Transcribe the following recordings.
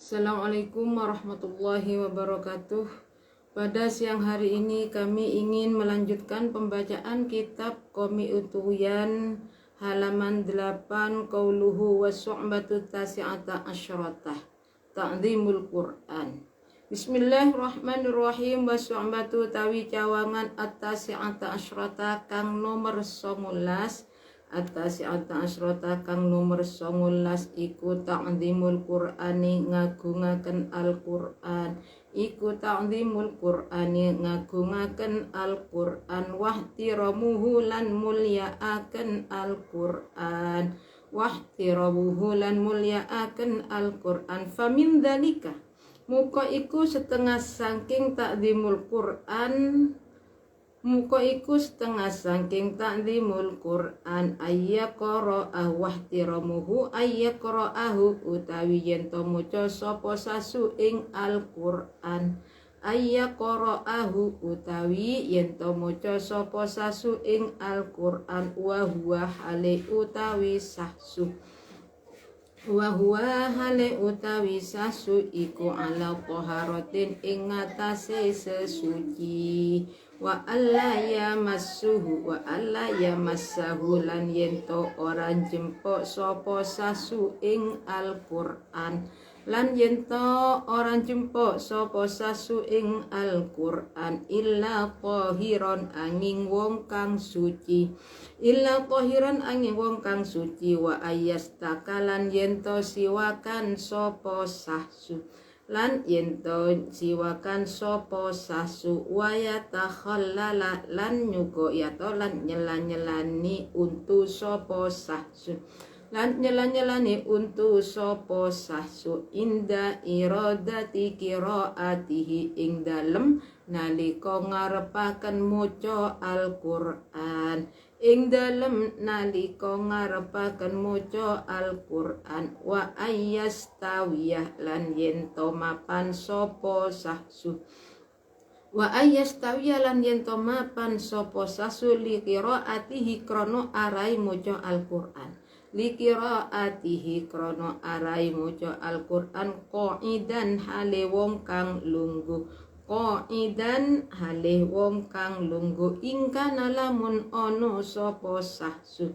Assalamualaikum warahmatullahi wabarakatuh. Pada siang hari ini kami ingin melanjutkan pembacaan kitab Qomi Utuyan halaman 8 qauluhu wa su'batu tasi'ata asyrotah ta'zimul Qur'an. Bismillahirrahmanirrahim. Wa su'batu tawi cawangan at-tasi'ata asyrotah kang nomor 19. At-tasi'ata asyrota kang nomor 19 iku ta'zimul Qur'ani ngagungaken Al-Qur'an. Iku ta'zimul Qur'ani ngagungaken Al-Qur'an wahtiramuhu lan mulyaaken Al-Qur'an. Wahtiramuhu lan mulyaaken Al-Qur'an. Famin dzalika muka iku setengah saking ta'zimul Qur'an. Muka iku setengah saking ta'zimul Qur'an ayyaqra'ah wahtiramuhu ayyaqra'ahu utawi yen to maca sapa sasu ing Al-Qur'an. Ayyaqra'ahu utawi yen to maca sapa sasu ing Al-Qur'an wa huwa hale utawi sasu. Wa huwa hale utawi sasu iku ala taharatin ing ngatasé sesuci. Wa alla yamassuhu wa alla yamassahu lan yento ora jempok sapa sasu ing Al-Qur'an. Lan yento ora jempok sapa sasu ing Al-Qur'an illa tahiron angin wong kang suci. Illa tahiron angin wong kang suci wa ayastakalan yento siwakan sapa sasu. Lan yento siwakan sopo sasu wayata khallala lan nyugo yato lan nyela-nyelani untu sopo sasu. Lan nyela-nyelani untu sopo sasu inda iradati qiraatihi ing dalem nalika ngarepaken maca Al-Qur'an. Ing dalem nalika ngarepaken maca Al-Qur'an wa ayyastawiyah lan yen to mapan sapa sasu. Wa ayyastawiyah lan yen to mapan sapa sasu li qiraatihi krana arai maca Al-Qur'an. Li qiraatihi krana arai maca Al-Qur'an qaidan hale wong kang lungguh. Qaidan hale wong kang lungguh ingkana lamun ono sapa sasu.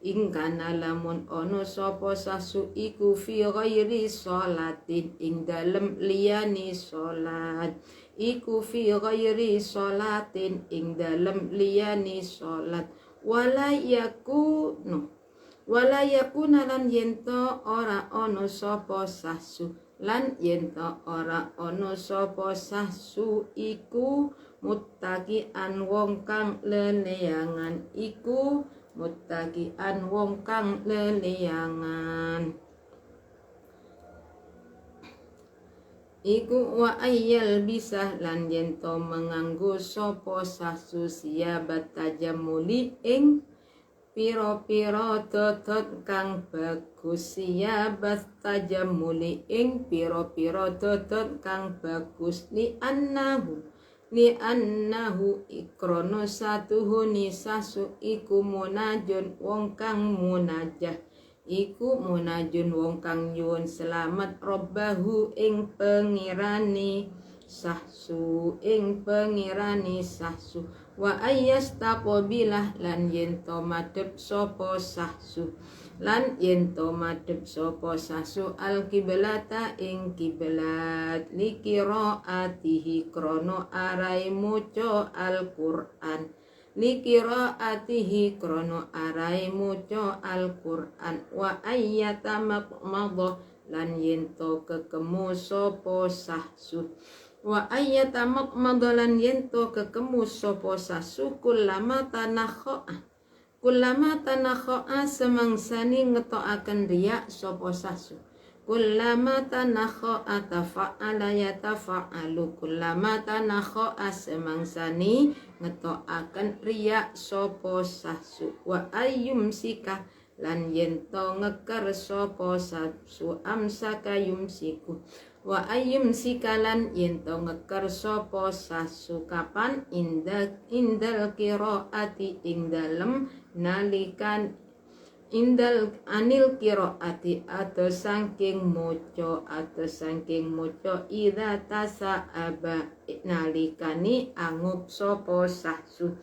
Ingkana lamun ono sapa sasu iku fi ghairi sholatin ing dalem liyane salat. Iku fi ghairi sholatin ing dalem liyane salat. Wala yakuna lan yento ora ono sapa sasu. Lan yento ora ono sapa sasu iku muttaqian wong kang leleangan. Iku muttaqian wong kang leleangan. Iku wa ayyal bisah lan yento menganggo sapa sasu siyabat tajammuli ing piro-piro dodot kang bagus. Siyabat tajammuli ing piro-piro dodot kang bagus li annahu ikrono satuhuni sasu iku munajun wong kang munajah. Iku munajun wong kang nyuwun selamat robbahu ing pengirani sasu. Ing pengirani sasu. Wa ayyastaqbilah lan yento madhep sapa sasu. Lan yento madhep sapa sasu al-qiblata ing kiblat li qiraatihi krana arai maca Al-Qur'an. Li qiraatihi krana arai maca Al-Qur'an. Wa ayyatamadha lan yento kekemu sapa sasu. Wa ayyatamak madalan yento kekemu sapa sasu kullama tanakho'a semangsani ngetokaken riya sapa sasu. Kullama tanakho'a tafa'ala yatafa'alu. Kullama tanakho'a semangsani ngetokaken riya sapa sasu. Wa ayyumsika lan yento ngeker sapa sasu amsaka yumsiku. Wa ayyumsikalan yento ngeker sapa sasu kapan indal qiraati ing dalem nalikan indal anil qiraati atau saking moco idza tasa'aba nalikani angup sapa sahsu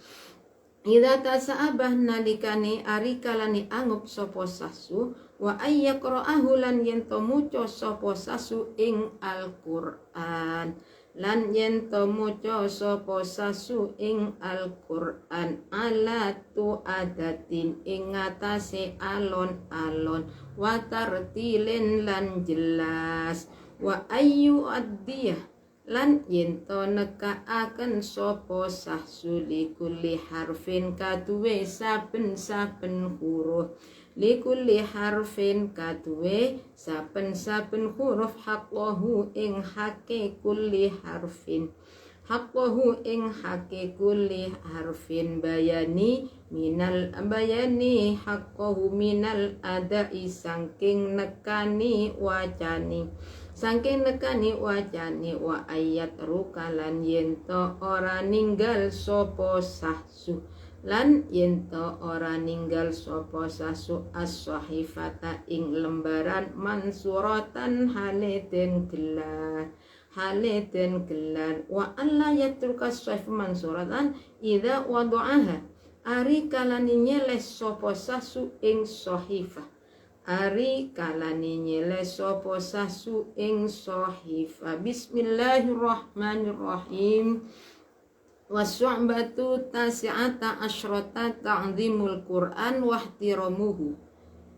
idza tasa'abah nalikani ari kalani angup sapa sahsu wa ayyaqra'ahu lan yen to muco sapa sahsu ing Al-Qur'an lan yen to maca sapa sasu ing Al-Qur'an ala tu adatin ing ngatasé alon-alon wa tartilin lan jelas wa ayyu addiyah lan yen to nekaaken sapa sasu likulli harfin kaduwe saben-saben huruf likulli harfin kaduwe saben-saben huruf haqqahu ing hake kulli harfin haqqahu ing hake kulli harfin bayani haqqahu minal adai saking nekani wacani wa ayat rukalan yento ora ninggal sopo sahsu lan yento ora ninggal sopo sasu as-sahifata ing lembaran mansuratan haleten gelar wa alla yatruka sahif mansuratan idza wada'aha ari kalani nyeles sopo sasu ing sahifah bismillahirrahmanirrahim was-su'batu tasi'ata asyrata ta'zimul Qur'an wa ihtiramuhu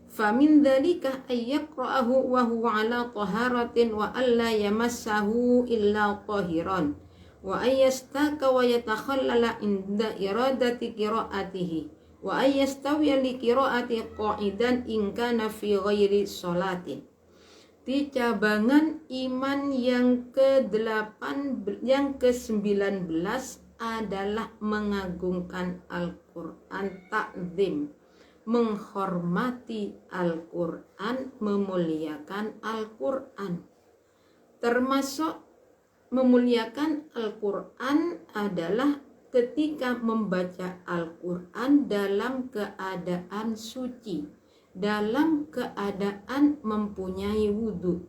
famin dzalika ayyaqra'ahu wa huwa ala taharatin wa alla yamassahu illa tahiran wa ayyastaka wa yatakhallala inda iradati qira'atihi wa ayyastawiya li qira'ati qa'idan in kana fi ghairi sholatin. Di cabangan iman yang ke-19 adalah mengagungkan Al-Qur'an, ta'zim, menghormati Al-Qur'an, memuliakan Al-Qur'an. Termasuk memuliakan Al-Qur'an adalah ketika membaca Al-Qur'an dalam keadaan suci, dalam keadaan mempunyai wudhu.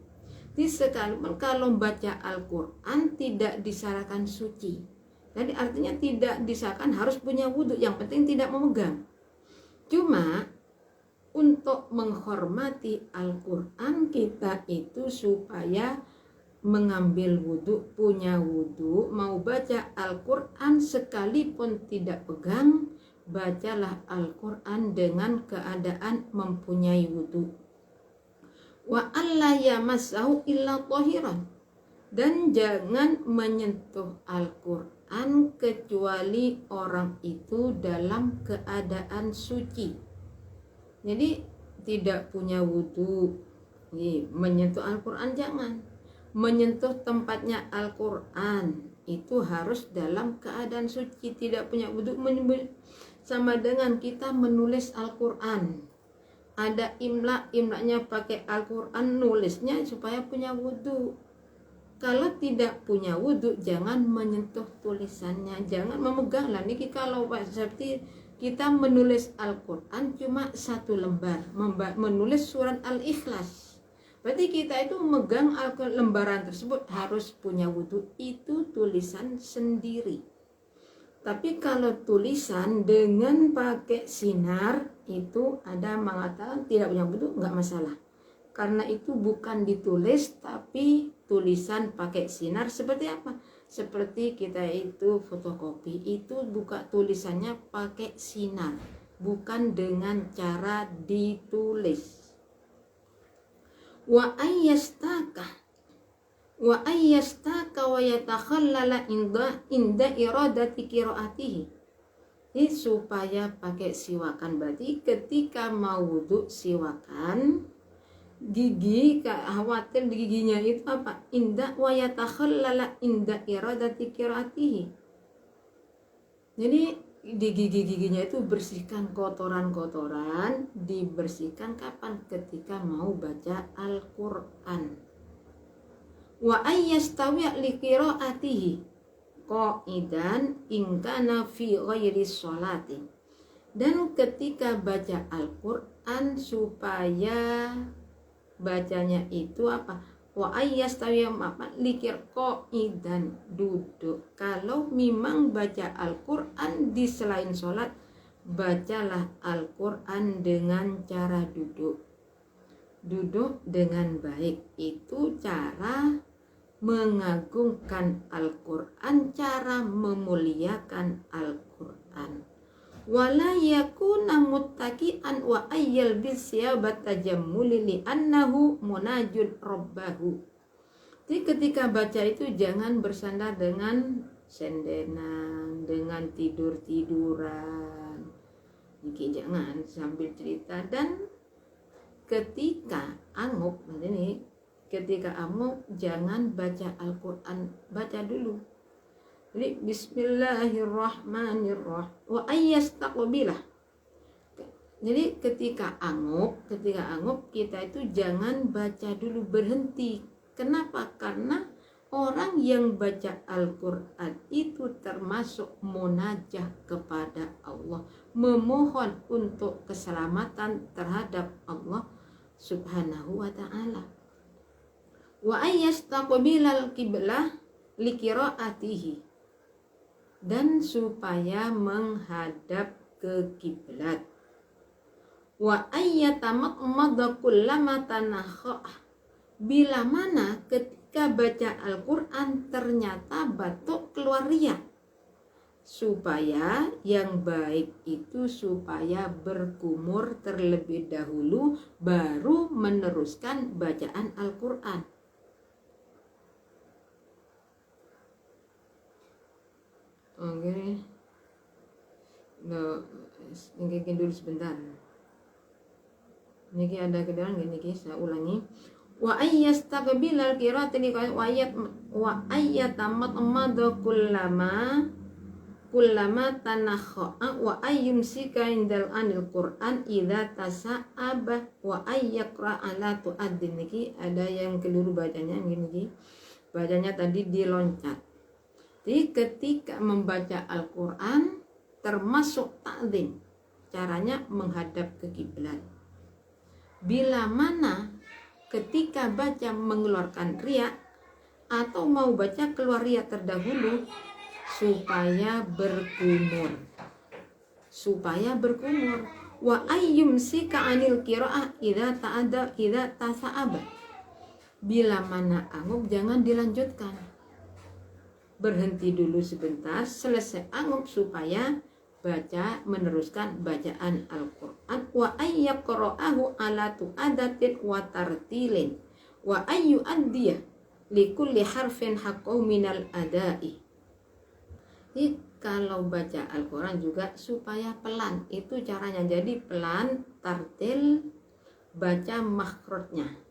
Di sekalipun kalau baca Al-Qur'an tidak disyaratkan suci. Jadi artinya tidak disyaratkan harus punya wudhu, yang penting tidak memegang. Cuma untuk menghormati Al-Qur'an kita itu supaya mengambil wudhu, punya wudhu, mau baca Al-Qur'an sekalipun tidak pegang, bacalah Al-Qur'an dengan keadaan mempunyai wudhu. Wa alla yamassahu illa tahiran, dan jangan menyentuh Al-Qur'an kecuali orang itu dalam keadaan suci. Jadi tidak punya wudhu, menyentuh Al-Qur'an jangan. Menyentuh tempatnya Al-Qur'an itu harus dalam keadaan suci, tidak punya wudhu. Sama dengan kita menulis Al-Qur'an, ada imlanya pakai Al-Qur'an, nulisnya supaya punya wudhu. Kalau tidak punya wudhu jangan menyentuh tulisannya, jangan memegang lah. Niki kalau seperti kita menulis Al-Qur'an cuma satu lembar, menulis surat Al-Ikhlas, berarti kita itu memegang lembaran tersebut harus punya wudhu, itu tulisan sendiri. Tapi kalau tulisan dengan pakai sinar itu ada mengatakan tidak punya wudhu, nggak masalah. Karena itu bukan ditulis tapi tulisan pakai sinar. Seperti apa? Seperti kita itu fotokopi, itu buka tulisannya pakai sinar, bukan dengan cara ditulis. Wa ayyastaka wa yatakhallala inda iradati qiraatihi. Ini supaya pakai siwakan, berarti ketika mau wudhu siwakan, gigi khawatir di giginya itu apa? Inda wa yatakhallala inda iradati qiraatihi. Jadi di gigi-giginya itu bersihkan kotoran-kotoran, dibersihkan kapan? Ketika mau baca Al-Qur'an. Wa ayyastawiya li qiraatihi qa'idan in kana fi ghairi sholati. Dan ketika baca Quran supaya bacanya itu apa? Wa ayyastawi likir qa'idan, duduk. Kalau memang baca Al-Quran di selain sholat, bacalah Al-Quran dengan cara duduk. Duduk dengan baik, itu cara mengagungkan Al-Quran, cara memuliakan Al-Quran. Wala yakuna muttaqian wa ayyal bisyabat tajammuli li annahu munajud rabbahu. Jadi ketika baca itu jangan bersandar dengan sendenan, dengan tidur-tiduran. Jadi jangan sambil cerita. Dan ketika anguk, ini ketika anguk jangan baca Al-Quran, baca dulu. Jadi bismillahirrahmanirrahim wa ayyastaqbilah. Jadi ketika anguk kita itu jangan baca dulu, berhenti. Kenapa? Karena orang yang baca Al-Quran itu termasuk munajah kepada Allah, memohon untuk keselamatan terhadap Allah Subhanahu wa ta'ala. Wa ayyastaqbilal qiblah liqiraatihi, dan supaya menghadap ke kiblat. Wa ayyatamadda kullama tanakha, bila mana ketika baca Al-Quran ternyata batuk keluar riak, supaya yang baik itu supaya berkumur terlebih dahulu baru meneruskan bacaan Al-Quran. Oke, ini dulu sebentar. Ini ada kedengaran gini, saya ulangi. Wa ayyastaqbilal qira'ati wa ayyatamat kullama tanakha'a wa ayyumsika indal anil Qur'an idza tasa'aba wa ayyaqra ala tu'addin. Niki ada yang keliru bacanya gini. Bacanya tadi diloncat. Jadi ketika membaca Al-Quran termasuk ta'zim, caranya menghadap ke kiblat. Bila mana ketika baca mengeluarkan riak atau mau baca keluar riak terdahulu, supaya berkumur. Wa ayyumsika 'anil qira'ah idza tasa'aba. Bila mana anguk jangan dilanjutkan, berhenti dulu sebentar, selesai anguk supaya meneruskan bacaan Al-Quran. Wa ayyaqra'ahu ala tu'adatin wa tartilin wa ayyu'addiya likulli harfin haqqahu minal adai. Jadi kalau baca Al-Quran juga supaya pelan, itu caranya. Jadi pelan, tartil, baca makhrajnya.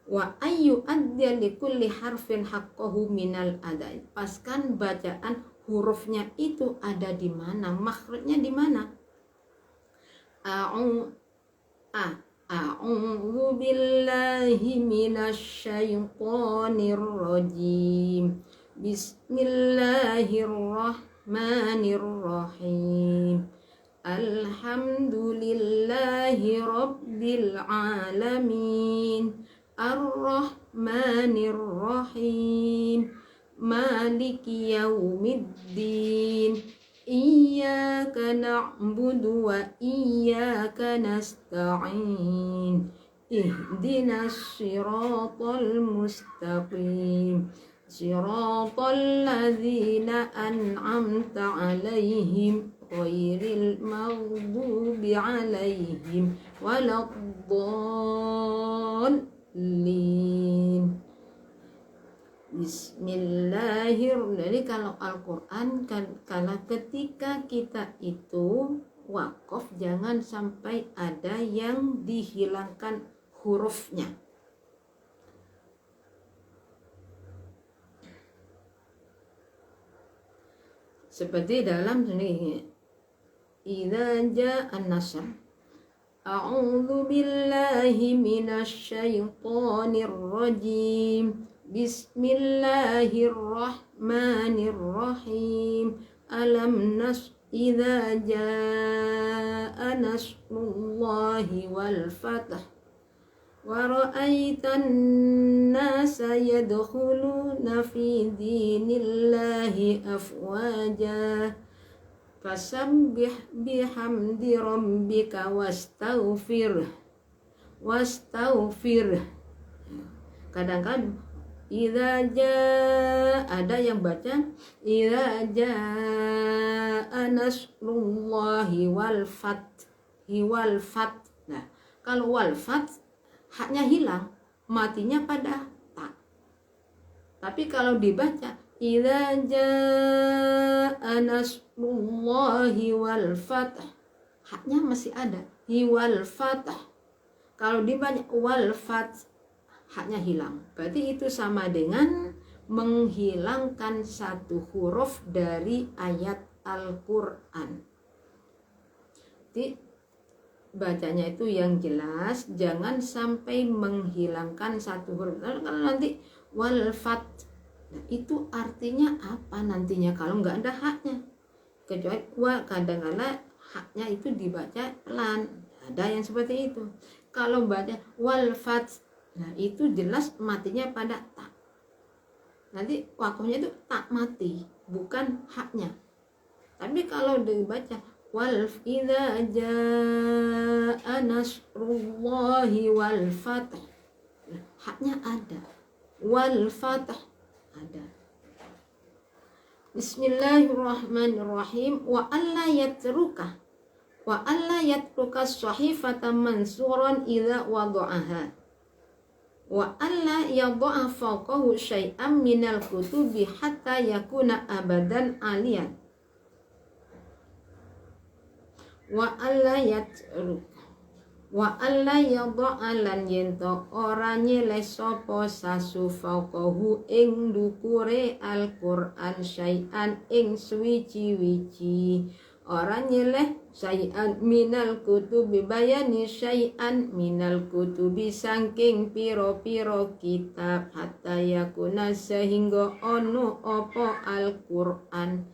Wa ayyu'addiya likulli harfin haqqahu minal adai. Paskan bacaan hurufnya itu ada di mana, makhrajnya di mana. A'udzu billahi minasy syaithanir rajim. Bismillahirrahmanirrahim. Alhamdulillahi rabbil alamin. Ar-Rahmanir-Rahim, Maliki Yaumiddin, Iyyaka na'budu wa iyyaka nasta'in, Ihdinas siratal mustaqim, siratal ladzina an'amta 'alaihim ghairil maghdubi 'alaihim waladdallin. Bismillahirrahmanirrahim. Jadi kalau Al-Quran kalau ketika kita itu wakaf, jangan sampai ada yang dihilangkan hurufnya. Seperti dalam sini, idza ja'an nasr, a'udzu billahi minasy syaithanir rajim. Bismillahirrahmanirrahim. Alam idza jaa nasrullahi wal fath wa ra'aitan nasa yadkhuluna fi dinillahi afwaja fasabbih bihamdi rabbika wastaghfir. Kadang-kadang idza jaa, ada yang baca idza jaa nasrullahi wal fath. Nah, kalau wal fath haknya hilang, matinya pada ta. Tapi kalau dibaca idza jaa nasrullahi wal fath, haknya masih ada, wal fath. Kalau dibaca wal fath, haknya hilang. Berarti itu sama dengan menghilangkan satu huruf dari ayat Al-Qur'an. Jadi bacanya itu yang jelas, jangan sampai menghilangkan satu huruf. Kalau nanti wal fath, nah itu artinya apa nantinya kalau nggak ada haknya? Kecuali kadang-kadang haknya itu dibaca pelan, ada yang seperti itu. Kalau baca wal fath, nah itu jelas matinya pada ta. Nanti waktunya itu tak mati, bukan haknya. Tapi kalau dibaca wal idza jaa nasrullahi wal fath, haknya ada, wal fath ada. Bismillahirrahmanirrahim. Wa alla yatruka sahifata mansuran idza wada'aha wa alla yadha'a fawqahu syai'an minal kutubi hatta yakuna abadan aliyan. Wa alla yadha'a lan yento ora nyeleh sapa sasu fawqahu ing ndukure Al-Qur'an syai'an ing suwiji-wiji. Orang nyeleh syai'an minal kutubi, bayani syai'an minal kutubi saking piro-piro kitab, hatta yakuna sehingga ono opo Al-Qur'an,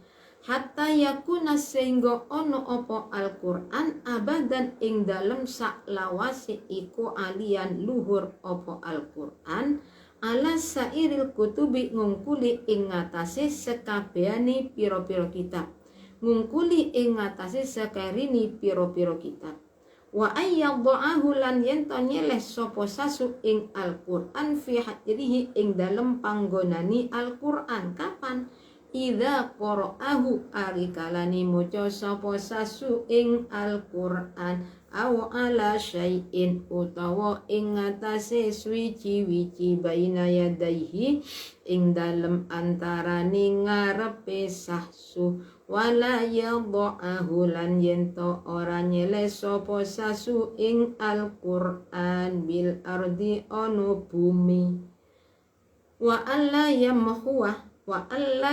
hatta yakuna sehingga ono opo Al-Qur'an abadan ing dalem saklawase iku alian luhur opo Al-Qur'an ala sairil kutubi ngungkuli ing ngatasé sekabehane piro-piro kitab, ngungkuli ing ngatasé sakarini piro-piro kitab. Wa ayyadha'ahu lan yento nyeleh sapa sasu ing Al-Qur'an fi hajrihi ing dalem panggonani Al-Qur'an. Kapan? Idza qara'ahu arikalani maca sapa sasu ing Al-Qur'an aw ala syai'in utawa ing ngatasé suwiji-wiji baina yadaihi ing dalem antarane ngarepe sasu. Wala yadha'ahu lan yento ora nyeleh sapa sasu ing Al-Qur'an bil ardi ono bumi. Wa alla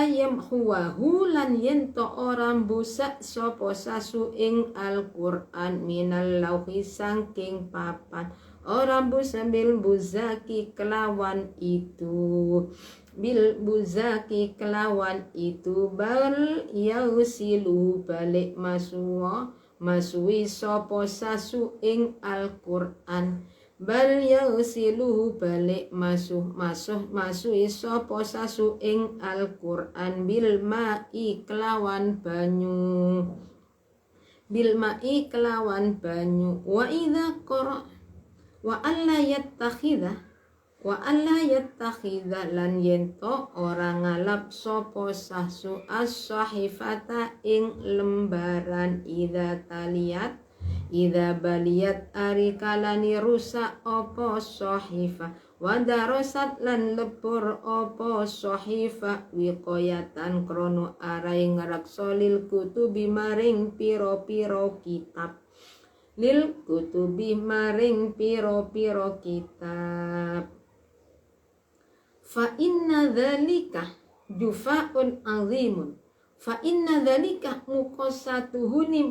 yamhuwahu lan yento ora mbusak sapa sasu ing Al-Qur'an minal lauhi saking papan, ora mbusak bil buzaki kelawan itu, bil buzaki kelawan itu, bal yausilu balik masui sapa sasu ing Al-Qur'an, bal yausilu balik masui sapa sasu ing Al-Qur'an bil ma'i kelawan banyu, bil ma'i kelawan banyu. Wa idza qara wa alla yattakhidha lan yento ora ngalap sapa sasu as-sahifata ing lembaran idza baliyat ari kalani rusak apa sahifah, wa darasat lan lebur apa sahifah wiqayatan krono arai ngraksa lil kutubi maring piro-piro kitab, lil kutubi maring piro-piro kitab. Fa inna dzalika jufa'un azimun, fa inna dzalika muqassatuhuni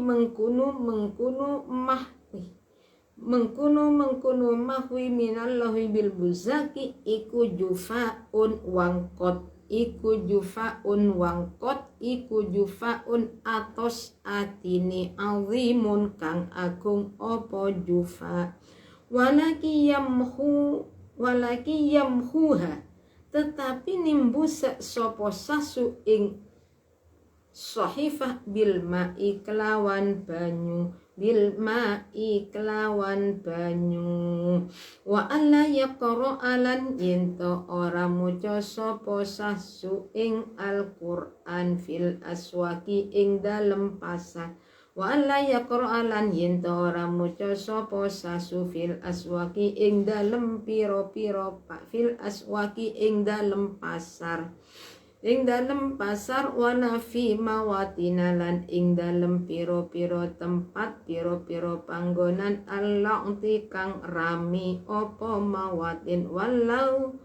mengkunu mahwi minallahi bil buzaki iku jufa'un wangkot iku jufaun wangkot iku jufaun atos atini azimun kang agung opo jufa walaki yamhuha tetapi nimbus sopo sasu ing sahifah bil ma'i kelawan banyu wa alla yaqra alan yento ora maca sapa sasu ing Al-Qur'an fil aswaki ing dalem pasar wa alla yaqra alan yento ora maca sapa sasu fil aswaki ing dalem pira-pira fil aswaki ing dalem pasar wala fi mawatina lan ing dalem piro-piro tempat piro-piro panggonan alla'ti kang rami opo mawatin walau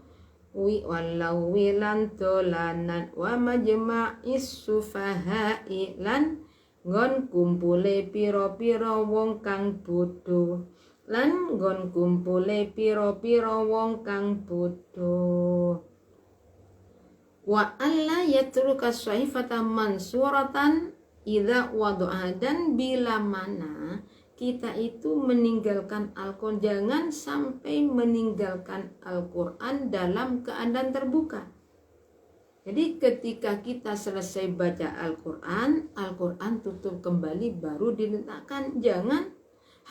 wilan dolanan wa majma'is sufaha'i lan ngon kumpule piro-piro wong kang bodho wa alla yatruka sahifata mansuratan idza wadu'a dan bila mana kita itu meninggalkan Al-Qur'an, jangan sampai meninggalkan Al-Qur'an dalam keadaan terbuka. Jadi ketika kita selesai baca Al-Qur'an tutup kembali baru diletakkan, jangan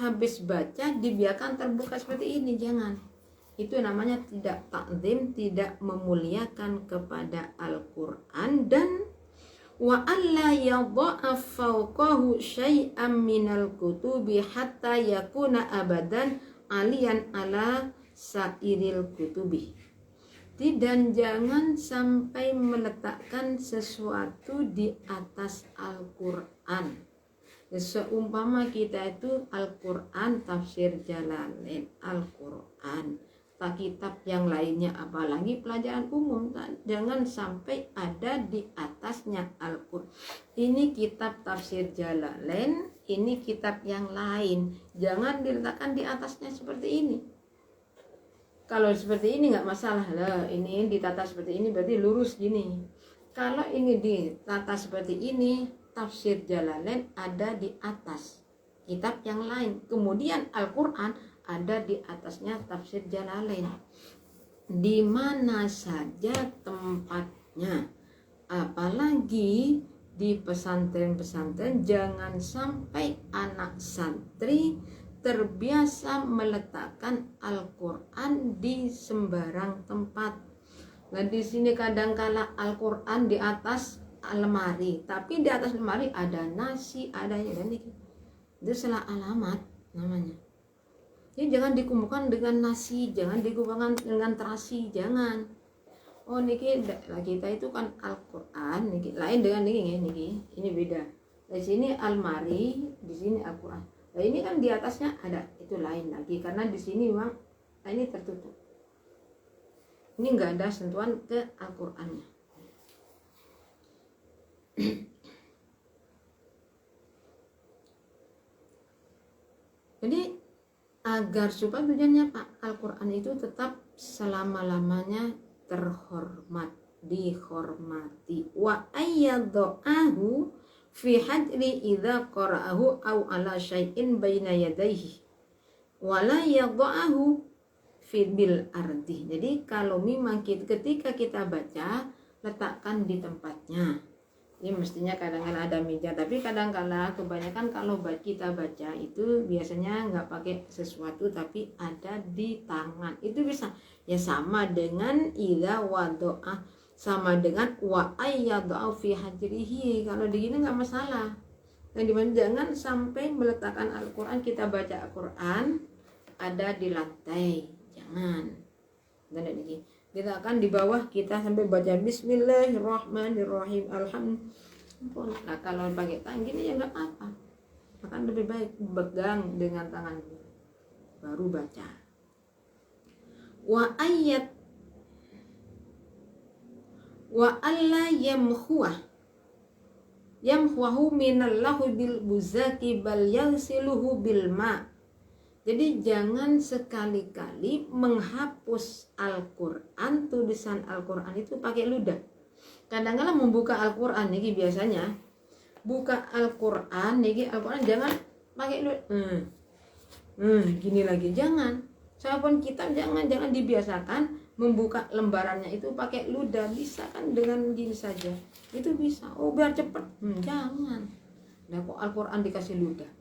habis baca dibiarkan terbuka seperti ini, jangan. Itu namanya tidak takzim, tidak memuliakan kepada Al-Qur'an. Dan wa alla yadha'a fawqahu syai'am minal kutubi hatta yakuna abadan aliyan ala sairil kutubi. Dan jangan sampai meletakkan sesuatu di atas Al-Qur'an. Seumpama kita itu Al-Qur'an tafsir Jalalain, Al-Qur'an kitab yang lainnya, apalagi pelajaran umum, jangan sampai ada di atasnya Al-Qur'an. Ini kitab tafsir Jalalain, ini kitab yang lain, jangan diletakkan di atasnya seperti ini. Kalau seperti ini nggak masalah lah, ini ditata seperti ini berarti lurus gini. Kalau ini ditata seperti ini, tafsir Jalalain ada di atas kitab yang lain, kemudian Al-Qur'an ada di atasnya tafsir Jalalain. Di mana saja tempatnya, apalagi di pesantren-pesantren, jangan sampai anak santri terbiasa meletakkan Al-Qur'an di sembarang tempat. Nah, di sini kadangkala Al-Qur'an di atas lemari, tapi di atas lemari ada nasi, ada dan itu salah alamat namanya. Jadi jangan dikumpulkan dengan nasi, jangan dikumpulkan dengan terasi, jangan. Oh niki kita itu kan Al-Qur'an, niki lain dengan niki, ini beda. Di sini almari, di sini Al-Qur'an. Nah ini kan di atasnya ada, itu lain lagi karena di sini memang ini tertutup. Ini enggak ada sentuhan ke Al-Qur'annya. Jadi agar supaya tujuannya Pak, Al-Qur'an itu tetap selama-lamanya terhormat, dihormati. Wa ayyadha'ahu fi hajri idza qara'ahu aw ala syai'in baina yadayhi wa la yadha'ahu fi bil ardi. Jadi kalau memang ketika kita baca, letakkan di tempatnya. Ini mestinya kadang-kadang ada meja, tapi kadang-kadang kebanyakan kalau kita baca itu biasanya nggak pakai sesuatu tapi ada di tangan. Itu bisa ya, sama dengan idza wadoa, sama dengan wa ayyadha fi hajrihi. Kalau begini nggak masalah. Dan jangan sampai meletakkan Al-Qur'an, kita baca Al-Qur'an ada di lantai, jangan. Dan ini kita akan di bawah, kita sampai baca Bismillahirrahmanirrahim, alhamdulillah. Nah kalau pakai tangan gini ya nggak apa-apa, akan lebih baik pegang dengan tangan baru baca. Wa ayat wa alla yamhuhu minallahu bil buzaki bal yansiluhu bil ma. Jadi jangan sekali-kali menghapus Al-Qur'an, tulisan Al-Qur'an itu pakai ludah. Kadang-kadang membuka Al-Qur'an niki biasanya buka Al-Qur'an niki Al-Qur'an jangan pakai gini lagi, jangan. Siapapun kitab jangan dibiasakan membuka lembarannya itu pakai ludah, bisa kan dengan gini saja. Itu bisa. Oh, biar cepat. Jangan. Nah, kok Al-Qur'an dikasih ludah?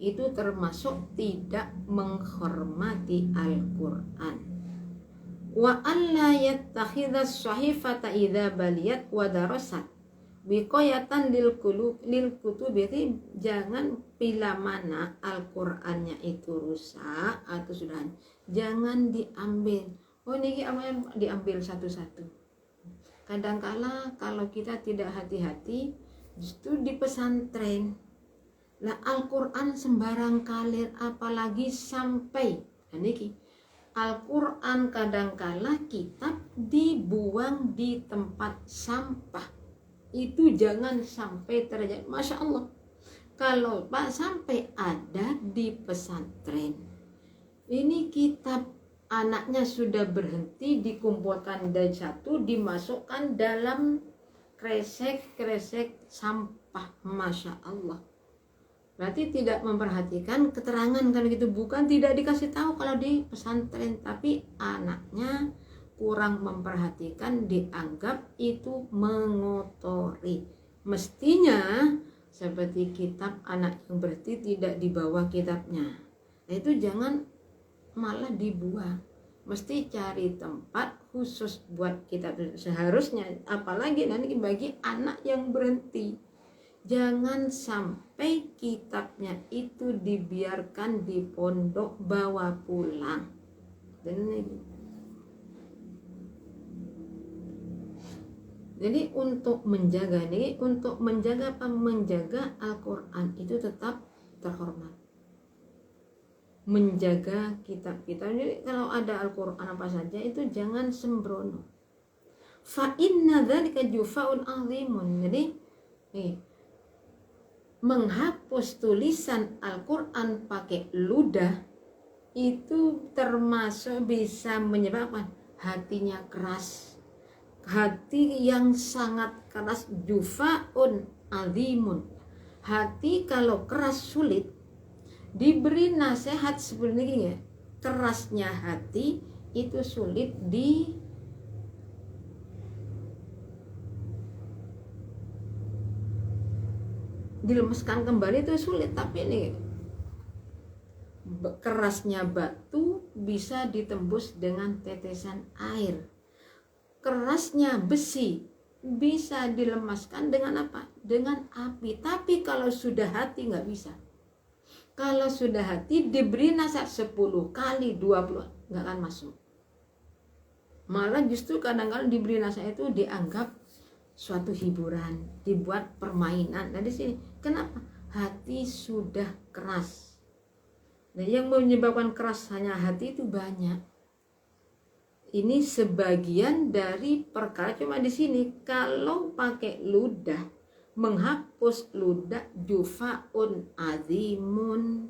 Itu termasuk tidak menghormati Al-Qur'an. Wa alla yattakhidhas sahifata idza baliyat wa darasat biqayatan lil kutubi. Jangan bila mana Al-Qur'annya itu rusak atau sudah, jangan diambil. Oh, niki amalnya diambil satu-satu. Kadangkala kalau kita tidak hati-hati, justru di pesantren lah Al-Qur'an sembarang kalir, apalagi sampai niki Al-Qur'an kadangkala kitab dibuang di tempat sampah. Itu jangan sampai terjadi. Masya Allah, kalau Pak sampai ada di pesantren, ini kitab anaknya sudah berhenti, dikumpulkan dari satu, dimasukkan dalam kresek sampah. Masya Allah, berarti tidak memperhatikan keterangan kan gitu. Bukan tidak dikasih tahu kalau di pesantren, tapi anaknya kurang memperhatikan, dianggap itu mengotori. Mestinya seperti kitab anak yang berarti tidak dibawa kitabnya. Nah, itu jangan malah dibuang. Mesti cari tempat khusus buat kitab seharusnya, apalagi nanti bagi anak yang berhenti. Jangan sampai kitabnya itu dibiarkan di pondok, bawa pulang. Dan jadi untuk menjaga Al-Qur'an itu tetap terhormat. Menjaga kitab-kitab. Jadi kalau ada Al-Qur'an apa saja itu jangan sembrono. Fa inna dzalika jufaun 'azimun. Jadi menghapus tulisan Al-Qur'an pakai ludah itu termasuk bisa menyebabkan hatinya keras. Hati yang sangat keras, jufaun azimun. Hati kalau keras sulit diberi nasihat seperti ini ya. Kerasnya hati itu sulit dilemaskan kembali, itu sulit. Tapi ini kerasnya batu bisa ditembus dengan tetesan air. Kerasnya besi bisa dilemaskan dengan apa? Dengan api. Tapi kalau sudah hati nggak bisa. Kalau sudah hati diberi nasihat 10 kali 20 nggak akan masuk. Malah justru kadang-kadang diberi nasihat itu dianggap suatu hiburan, dibuat permainan. Nah di sini kenapa? Hati sudah keras. Nah yang menyebabkan keras hanya hati itu banyak. Ini sebagian dari perkara, cuma di sini kalau pakai ludah, menghapus ludah jufaun azimun.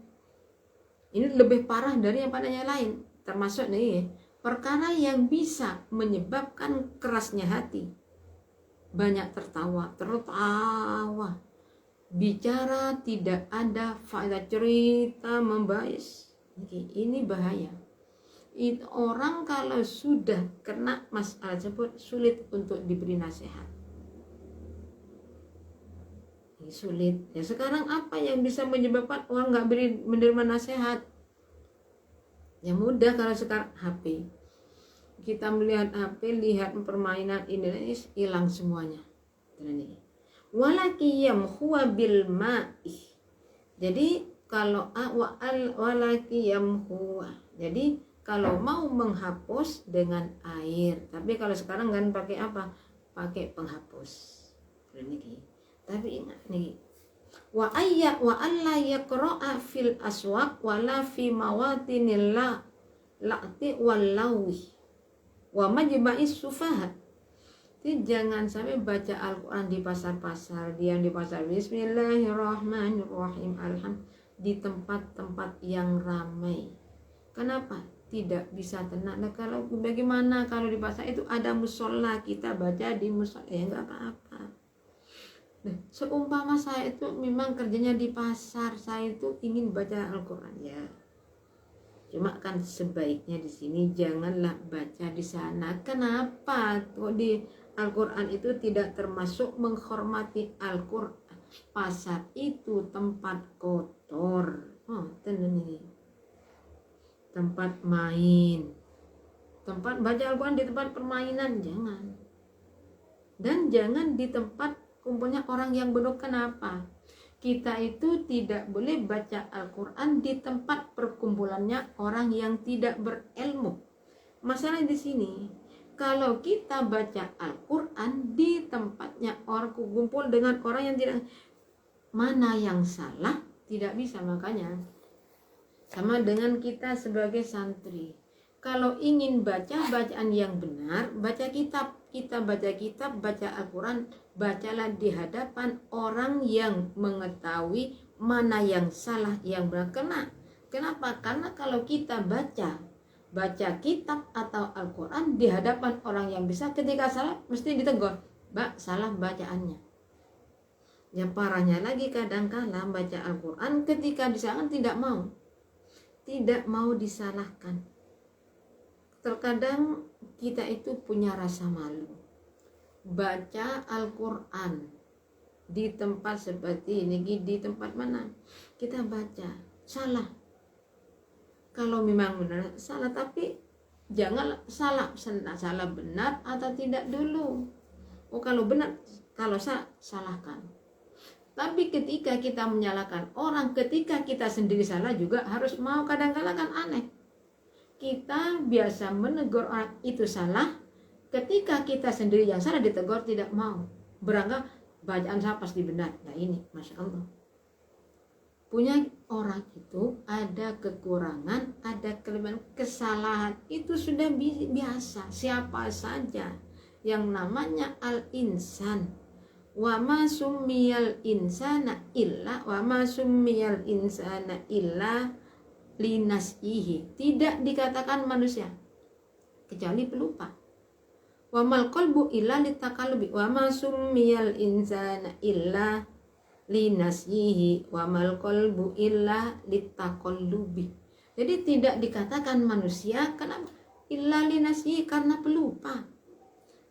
Ini lebih parah dari yang padanya lain. Termasuk nih perkara yang bisa menyebabkan kerasnya hati. Banyak tertawa, bicara tidak ada faedah, cerita membias. Ini bahaya. Orang kalau sudah kena masalah tersebut sulit untuk diberi nasihat. Ini sulit. Ya sekarang apa yang bisa menyebabkan orang nggak menerima nasihat? Yang mudah kalau sekarang HP. Kita melihat HP, lihat permainan ini hilang semuanya. Walaki yamhuwa bil ma'i. Jadi kalau walaki yamhuwa. Jadi kalau mau menghapus dengan air. Tapi kalau sekarang kan pakai apa? Pakai penghapus. Tapi ingat nih. Wa alla yaqra'a fil aswaq wala fi mawatinil la'ti wal lawi wa majma'is sufahat. Jadi jangan sampai baca Al-Quran di pasar-pasar, diam di pasar Bismillahirrahmanirrahim, di tempat-tempat yang ramai. Kenapa? tidak bisa tenang. Nah, kalau bagaimana kalau di pasar itu ada musola, kita baca di musola, ya nggak apa-apa. Nah, seumpama saya itu memang kerjanya di pasar, saya itu ingin baca Al-Quran, ya. Cuma kan sebaiknya di sini janganlah baca di sana. Kenapa? Kok di Al-Quran itu tidak termasuk menghormati Al-Quran? Pasar itu tempat kotor. Oh, tenang ini. Tempat main. Tempat baca Al-Quran di tempat permainan, jangan. Dan jangan di tempat kumpulnya orang yang bodoh. Kenapa? Kita itu tidak boleh baca Al-Quran di tempat perkumpulannya orang yang tidak berilmu. Masalah di sini, kalau kita baca Al-Quran di tempatnya orang kumpul dengan orang yang tidak, mana yang salah? Tidak bisa. Makanya sama dengan kita sebagai santri, kalau ingin baca bacaan yang benar, baca kitab. Kita baca kitab, baca Al-Quran, bacalah di hadapan orang yang mengetahui mana yang salah, yang benar. Kenapa? Karena kalau kita baca kitab atau Al-Quran di hadapan orang yang bisa, ketika salah mesti ditegur, Mbak, salah bacaannya. Yang parahnya lagi, kadang-kala baca Al-Quran ketika disalahkan tidak mau disalahkan. Terkadang kita itu punya rasa malu baca Al-Quran di tempat seperti ini. Di tempat mana kita baca salah, kalau memang benar salah, tapi jangan salah benar atau tidak dulu. Oh, kalau benar, kalau salahkan. Tapi ketika kita menyalahkan orang, ketika kita sendiri salah juga harus mau. Kadang-kadang kan aneh, kita biasa menegur orang itu salah, ketika kita sendiri yang salah ditegur tidak mau. Berangkat bacaan saya pasti benar. Nah ini, Masya Allah. Punya orang itu ada kekurangan, ada kelebihan, kesalahan. Itu sudah biasa. Siapa saja yang namanya al-insan. Wa ma summiyal insana illa linas'ihi, tidak dikatakan manusia kecuali pelupa. Wa mal qalbu illa litaqallubi wa ma summiyal insana illa linas'ihi wa mal qalbu illa litaqallubi. Jadi tidak dikatakan manusia karena illa linas'ihi, karena pelupa.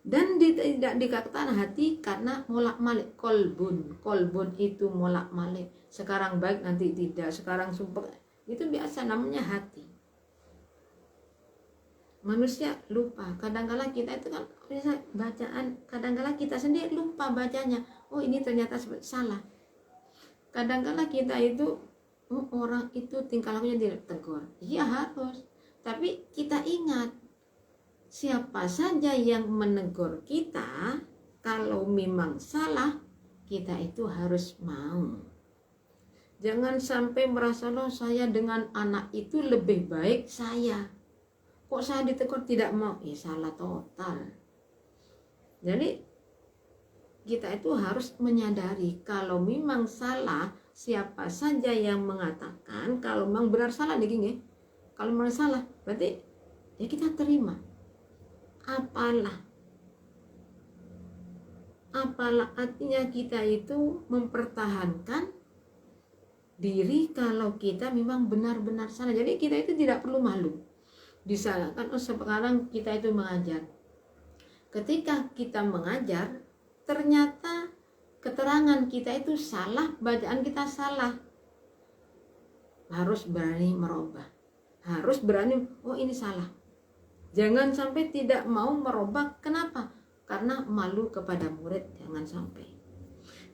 Dan tidak dikatakan hati karena molak-malik. Kolbun itu molak-malik, sekarang baik nanti tidak, sekarang sumpah. Itu biasa, namanya hati. Manusia lupa. Kadang-kala kita itu kan bisa bacaan, kadang-kala kita sendiri lupa bacanya. Oh, ini ternyata salah. Kadang-kala kita itu orang itu tingkah lakunya tidak tegur. Iya harus. Tapi kita ingat, siapa saja yang menegur kita, kalau memang salah, kita itu harus mau. Jangan sampai merasa, loh saya dengan anak itu lebih baik saya. Kok saya ditegur tidak mau? Ya salah total. Jadi kita itu harus menyadari kalau memang salah, siapa saja yang mengatakan kalau memang benar salah nih gini. Kalau memang salah, berarti ya kita terima. Apalah artinya kita itu mempertahankan diri kalau kita memang benar-benar salah. Jadi kita itu tidak perlu malu disalahkan. Oh, sekarang kita itu mengajar, ketika kita mengajar ternyata keterangan kita itu salah, bacaan kita salah, harus berani merubah, harus berani, oh ini salah. Jangan sampai tidak mau merubah. Kenapa? Karena malu kepada murid. Jangan sampai.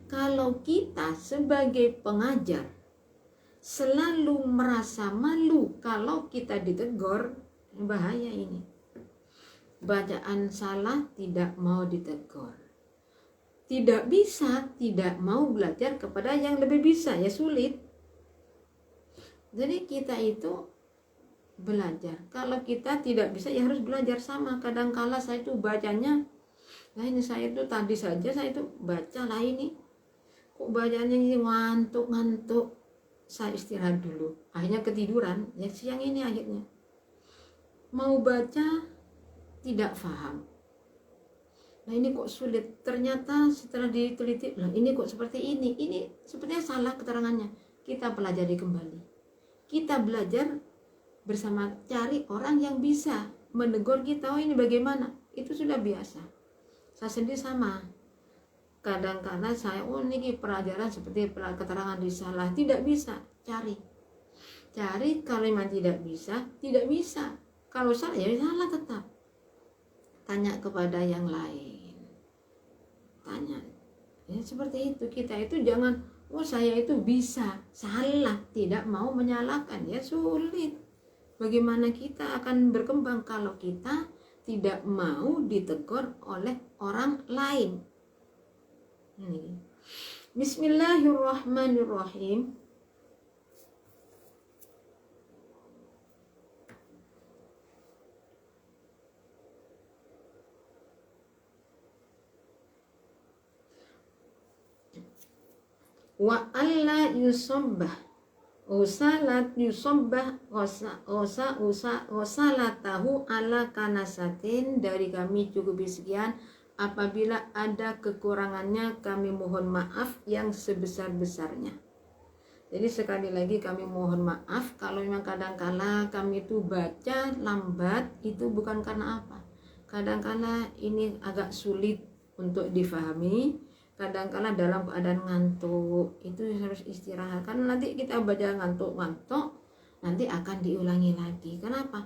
Kalau kita sebagai pengajar selalu merasa malu kalau kita ditegur, bahaya ini. Bacaan salah tidak mau ditegur. Tidak bisa, tidak mau belajar kepada yang lebih bisa, ya sulit. Jadi kita itu belajar. Kalau kita tidak bisa ya harus belajar sama. Kadang-kala saya itu bacanya, nah ini saya itu tadi saja saya itu baca lah ini, kok bacanya ini ngantuk. Saya istirahat dulu, akhirnya ketiduran. Ya siang ini akhirnya mau baca tidak paham. Nah ini kok sulit, ternyata setelah diteliti, lah ini kok seperti ini sepertinya salah keterangannya. Kita pelajari kembali, kita belajar bersama, cari orang yang bisa menegur kita, oh ini bagaimana, itu sudah biasa. Saya sendiri sama, kadang-kadang saya, oh ini pelajaran seperti keterangan risalah, tidak bisa, cari, kalau memang tidak bisa, kalau salah ya salah tetap, tanya kepada yang lain. Tanya ya, seperti itu. Kita itu jangan, oh saya itu bisa, salah, tidak mau menyalahkan, ya sulit. Bagaimana kita akan berkembang kalau kita tidak mau ditegur oleh orang lain? Ini. Bismillahirrahmanirrahim. Wa alla yusabbah usalat yusabbah usalatahu ala kanasatin, dari kami cukup sekian. Apabila ada kekurangannya kami mohon maaf yang sebesar-besarnya. Jadi sekali lagi kami mohon maaf kalau memang kadang-kala kami itu baca lambat, itu bukan karena apa, kadang-kala ini agak sulit untuk difahami, kadang-kala dalam keadaan ngantuk, itu harus istirahat. Karena nanti kita baca ngantuk-ngantuk, nanti akan diulangi lagi. Kenapa?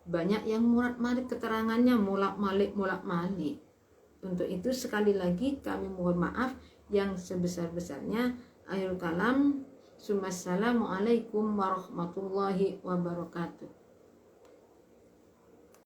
Banyak yang murat-marit keterangannya, mulak-malik. Untuk itu sekali lagi kami mohon maaf yang sebesar-besarnya. Akhirul kalam, Assalamualaikum warahmatullahi wabarakatuh.